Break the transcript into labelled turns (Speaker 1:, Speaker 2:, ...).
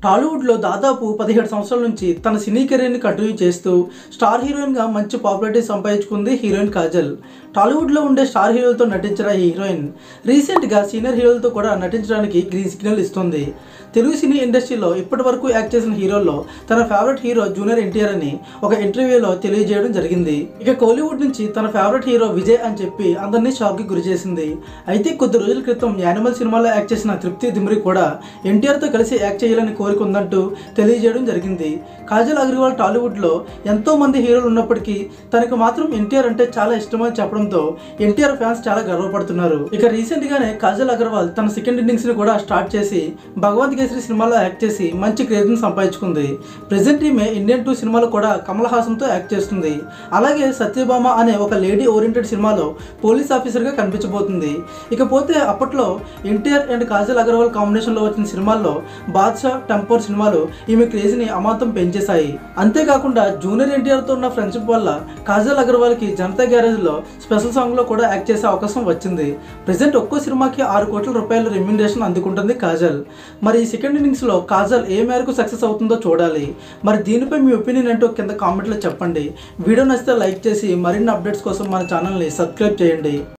Speaker 1: టాలీవుడ్లో దాదాపు 17 సంవత్సరాల నుంచి తన సినీ కెరీర్ని కంటిన్యూ చేస్తూ స్టార్ హీరోయిన్గా మంచి పాపులారిటీ సంపాదించుకుంది హీరోయిన్ కాజల్. టాలీవుడ్లో ఉండే స్టార్ హీరోలతో నటించిన ఈ హీరోయిన్ రీసెంట్గా సీనియర్ హీరోలతో కూడా నటించడానికి గ్రీన్ సిగ్నల్ ఇస్తుంది. తెలుగు సినీ ఇండస్ట్రీలో ఇప్పటి వరకు యాక్ట్ చేసిన హీరోల్లో తన ఫేవరెట్ హీరో జూనియర్ ఎన్టీఆర్ అని ఒక ఇంటర్వ్యూలో తెలియజేయడం జరిగింది. ఇక కోలీవుడ్ నుంచి తన ఫేవరెట్ హీరో విజయ్ అని చెప్పి అందరినీ షాక్కి గురి చేసింది. అయితే కొద్ది రోజుల క్రితం యానిమల్ సినిమాలో యాక్ట్ చేసిన తృప్తి దిమ్రి కూడా ఎన్టీఆర్తో కలిసి యాక్ట్ చేయాలని కోరుకుందంటూ తెలియజేయడం జరిగింది. కాజల్ అగర్వాల్ టాలీవుడ్లో ఎంతో మంది హీరోలు ఉన్నప్పటికీ తనకు మాత్రం ఎన్టీఆర్ అంటే చాలా ఇష్టమని చెప్పడంతో ఎన్టీఆర్ ఫ్యాన్స్ చాలా గర్వపడుతున్నారు. ఇక రీసెంట్ గానే కాజల్ అగర్వాల్ తన సెకండ్ ఇన్నింగ్స్ ని కూడా స్టార్ట్ చేసి భగవంత్ కేసరి సినిమాలో యాక్ట్ చేసి మంచి క్రేజ్ ని సంపాదించుకుంది. ప్రెసెంట్ ఈమె ఇండియన్ 2 సినిమాలో కూడా కమల్ హాసన్ తో యాక్ట్ చేస్తుంది. అలాగే సత్యభామ అనే ఒక లేడీ ఓరియంటెడ్ సినిమాలో పోలీస్ ఆఫీసర్ గా కనిపించబోతుంది. ఇకపోతే అప్పట్లో ఎన్టీఆర్ అండ్ కాజల్ అగర్వాల్ కాంబినేషన్ లో వచ్చిన సినిమాల్లో బాద్షా, టెంపోర్ సినిమాలు ఈమె క్రేజ్ ని అమాంతం పెంచేశాయి. అంతేకాకుండా జూనియర్ ఎన్టీఆర్ తో ఉన్న ఫ్రెండ్షిప్ వల్ల కాజల్ అగర్వాల్ కి జనతా గ్యారేజ్ లో స్పెషల్ సాంగ్ లో కూడా యాక్ట్ చేసే అవకాశం వచ్చింది. ప్రెసెంట్ ఒక్కో సినిమాకి 6 కోట్ల రూపాయల రెమ్యునరేషన్ అందుకుంటుంది కాజల్. మరి ఈ సెకండ్ ఇన్నింగ్స్ లో కాజల్ ఏ మేరకు సక్సెస్ అవుతుందో చూడాలి. మరి దీనిపై మీ ఒపీనియన్ ఏంటో కింద కామెంట్లో చెప్పండి. వీడియో నచ్చితే లైక్ చేసి మరిన్ని అప్డేట్స్ కోసం మన ఛానల్ని సబ్స్క్రైబ్ చేయండి.